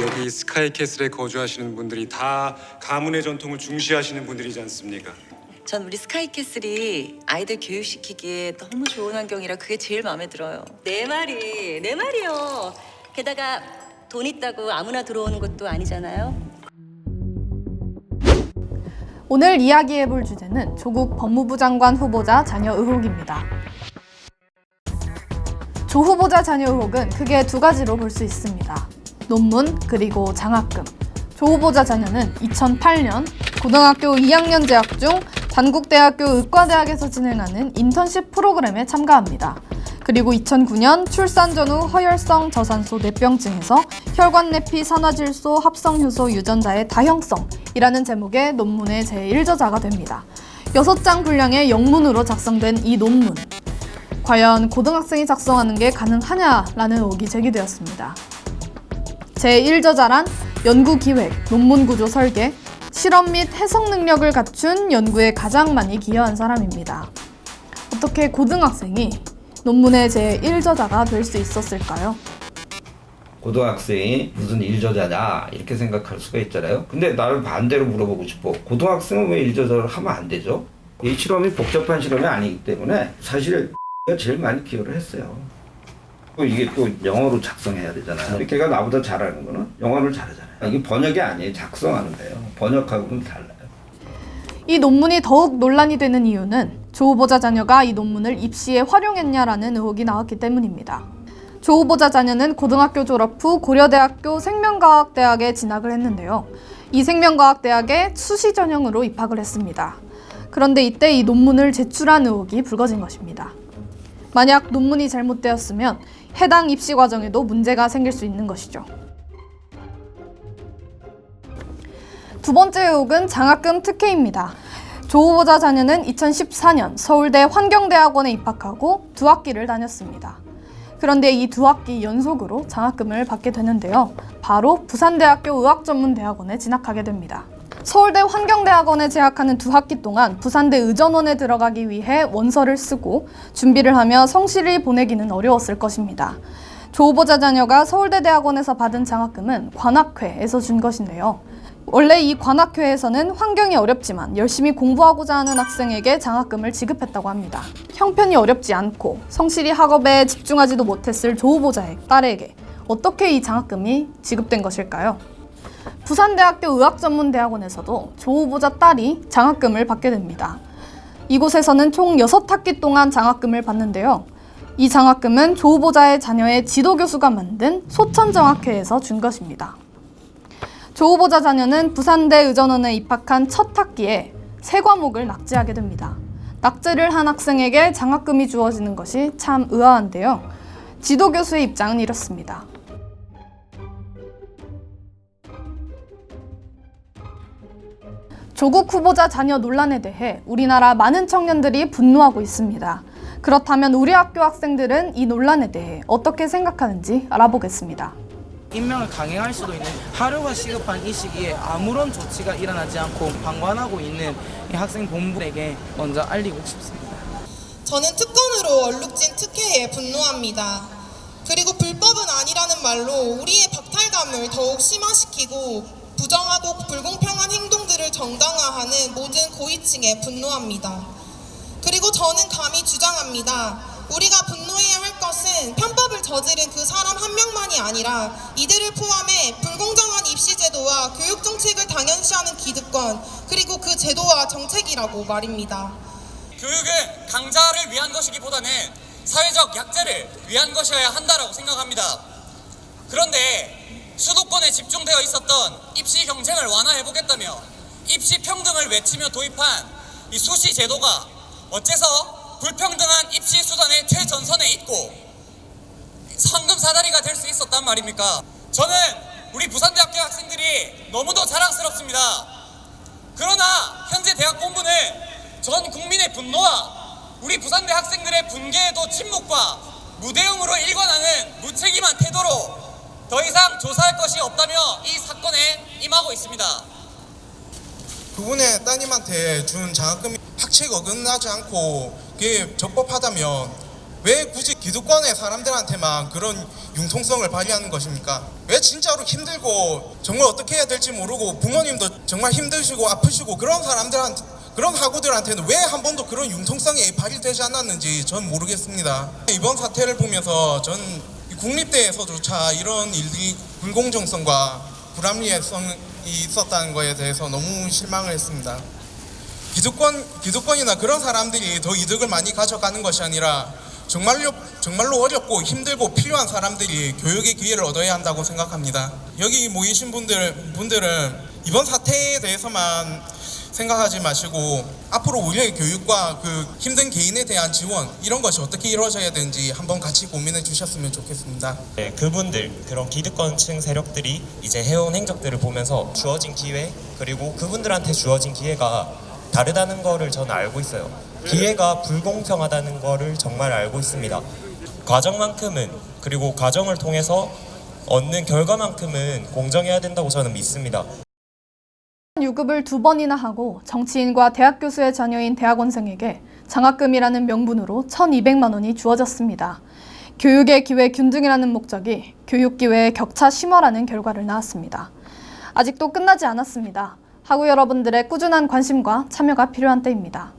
여기 스카이캐슬에 거주하시는 분들이 다 가문의 전통을 중시하시는 분들이지 않습니까? 전 우리 스카이캐슬이 아이들 교육시키기에 너무 좋은 환경이라 그게 제일 마음에 들어요. 내 말이요. 게다가 돈 있다고 아무나 들어오는 것도 아니잖아요. 오늘 이야기해볼 주제는 조국 법무부 장관 후보자 자녀 의혹입니다. 조 후보자 자녀 의혹은 크게 두 가지로 볼 수 있습니다. 논문 그리고 장학금. 조 후보자 자녀는 2008년 고등학교 2학년 재학 중 단국대학교 의과대학에서 진행하는 인턴십 프로그램에 참가합니다. 그리고 2009년 출산 전후 허혈성 저산소 뇌병증에서 혈관내피 산화질소 합성효소 유전자의 다형성이라는 제목의 논문의 제1저자가 됩니다. 6장 분량의 영문으로 작성된 이 논문. 과연 고등학생이 작성하는 게 가능하냐라는 의혹이 제기되었습니다. 제1저자란 연구기획, 논문구조 설계, 실험 및 해석 능력을 갖춘 연구에 가장 많이 기여한 사람입니다. 어떻게 고등학생이 논문의 제1저자가 될 수 있었을까요? 고등학생이 무슨 1저자냐 이렇게 생각할 수가 있잖아요. 근데 나를 반대로 물어보고 싶어. 고등학생은 왜 1저자를 하면 안 되죠? 이 실험이 복잡한 실험이 아니기 때문에 사실 제일 많이 기여를 했어요. 이게 또 영어로 작성해야 되잖아요. 걔가 나보다 잘하는 거는 영어를 잘하잖아요. 이게 번역이 아니에요. 작성하는 거예요. 번역하고는 달라요. 이 논문이 더욱 논란이 되는 이유는 조 후보자 자녀가 이 논문을 입시에 활용했냐라는 의혹이 나왔기 때문입니다. 조 후보자 자녀는 고등학교 졸업 후 고려대학교 생명과학대학에 진학을 했는데요. 이 생명과학대학에 수시 전형으로 입학을 했습니다. 그런데 이때 이 논문을 제출한 의혹이 불거진 것입니다. 만약 논문이 잘못되었으면 해당 입시 과정에도 문제가 생길 수 있는 것이죠. 두 번째 의혹은 장학금 특혜입니다. 조 후보자 자녀는 2014년 서울대 환경대학원에 입학하고 2학기를 다녔습니다. 그런데 이 2학기 연속으로 장학금을 받게 되는데요. 바로 부산대학교 의학전문대학원에 진학하게 됩니다. 서울대 환경대학원에 재학하는 2학기 동안 부산대 의전원에 들어가기 위해 원서를 쓰고 준비를 하며 성실히 보내기는 어려웠을 것입니다. 조 후보자 자녀가 서울대 대학원에서 받은 장학금은 관학회에서 준 것인데요. 원래 이 관학회에서는 환경이 어렵지만 열심히 공부하고자 하는 학생에게 장학금을 지급했다고 합니다. 형편이 어렵지 않고 성실히 학업에 집중하지도 못했을 조 후보자의 딸에게 어떻게 이 장학금이 지급된 것일까요? 부산대학교 의학전문대학원에서도 조 후보자 딸이 장학금을 받게 됩니다. 이곳에서는 총 6학기 동안 장학금을 받는데요. 이 장학금은 조 후보자의 자녀의 지도교수가 만든 소천정학회에서 준 것입니다. 조 후보자 자녀는 부산대 의전원에 입학한 첫 학기에 3과목을 낙제하게 됩니다. 낙제를 한 학생에게 장학금이 주어지는 것이 참 의아한데요. 지도교수의 입장은 이렇습니다. 조국 후보자 자녀 논란에 대해 우리나라 많은 청년들이 분노하고 있습니다. 그렇다면 우리 학교 학생들은 이 논란에 대해 어떻게 생각하는지 알아보겠습니다. 임명을 강행할 수도 있는 하루가 시급한 이 시기에 아무런 조치가 일어나지 않고 방관하고 있는 이 학생 본부에게 먼저 알리고 싶습니다. 저는 특권으로 얼룩진 특혜에 분노합니다. 그리고 불법은 아니라는 말로 우리의 박탈감을 더욱 심화시키고 부정하고 불공평한 행동들을 정당화하는 모든 고위층에 분노합니다. 그리고 저는 감히 주장합니다. 우리가 분노해야 할 것은 편법을 저지른 그 사람 한 명만이 아니라 이들을 포함해 불공정한 입시제도와 교육정책을 당연시하는 기득권, 그리고 그 제도와 정책이라고 말입니다. 교육은 강자를 위한 것이기보다는 사회적 약자를 위한 것이어야 한다라고 생각합니다. 그런데 수도권에 집중되어 있었던 입시 경쟁을 완화해보겠다며 입시 평등을 외치며 도입한 이 수시 제도가 어째서 불평등한 입시 수단의 최전선에 있고 황금 사다리가 될 수 있었단 말입니까? 저는 우리 부산대학교 학생들이 너무도 자랑스럽습니다. 그러나 현재 대학 본부는 전 국민의 분노와 우리 부산대 학생들의 분개에도 침묵과 무대응으로 일관하는 무책임한 태도로 더 이상 조사할 것이 없다며 이 사건에 임하고 있습니다. 그분의 따님한테 준 장학금이 학칙 어긋나지 않고 그게 적법하다면 왜 굳이 기득권의 사람들한테만 그런 융통성을 발휘하는 것입니까? 왜 진짜로 힘들고 정말 어떻게 해야 될지 모르고 부모님도 정말 힘드시고 아프시고 그런 사람들한테, 그런 학우들한테는 왜 한 번도 그런 융통성이 발휘되지 않았는지 전 모르겠습니다. 이번 사태를 보면서 전 국립대에서조차 이런 일들이 불공정성과 불합리성이 있었다는 것에 대해서 너무 실망을 했습니다. 기득권이나 그런 사람들이 더 이득을 많이 가져가는 것이 아니라 정말로 어렵고 힘들고 필요한 사람들이 교육의 기회를 얻어야 한다고 생각합니다. 여기 모이신 분들은 이번 사태에 대해서만 생각하지 마시고 앞으로 우리의 교육과 그 힘든 개인에 대한 지원 이런 것이 어떻게 이루어져야 되는지 한번 같이 고민해 주셨으면 좋겠습니다. 네, 그분들 그런 기득권층 세력들이 이제 해온 행적들을 보면서 주어진 기회 그리고 그분들한테 주어진 기회가 다르다는 거를 저는 알고 있어요. 기회가 불공평하다는 거를 정말 알고 있습니다. 과정만큼은 그리고 과정을 통해서 얻는 결과만큼은 공정해야 된다고 저는 믿습니다. 유급을 2번이나 하고 정치인과 대학 교수의 자녀인 대학원생에게 장학금이라는 명분으로 1,200만 원이 주어졌습니다. 교육의 기회 균등이라는 목적이 교육 기회의 격차 심화라는 결과를 낳았습니다. 아직도 끝나지 않았습니다. 학우 여러분들의 꾸준한 관심과 참여가 필요한 때입니다.